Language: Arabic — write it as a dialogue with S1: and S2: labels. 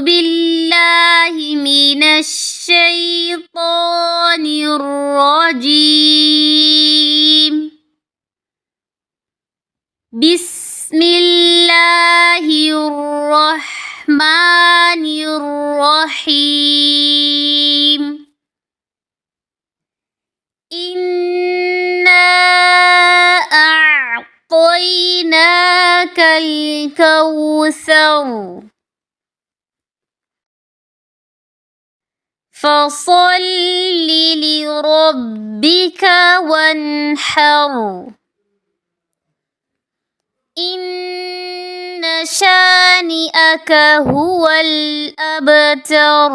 S1: بالله من الشيطان الرجيم. بسم الله الرحمن الرحيم. إنا أعطيناك الكوثر فصل لربك وانحر إن شانئك هو الأبتر.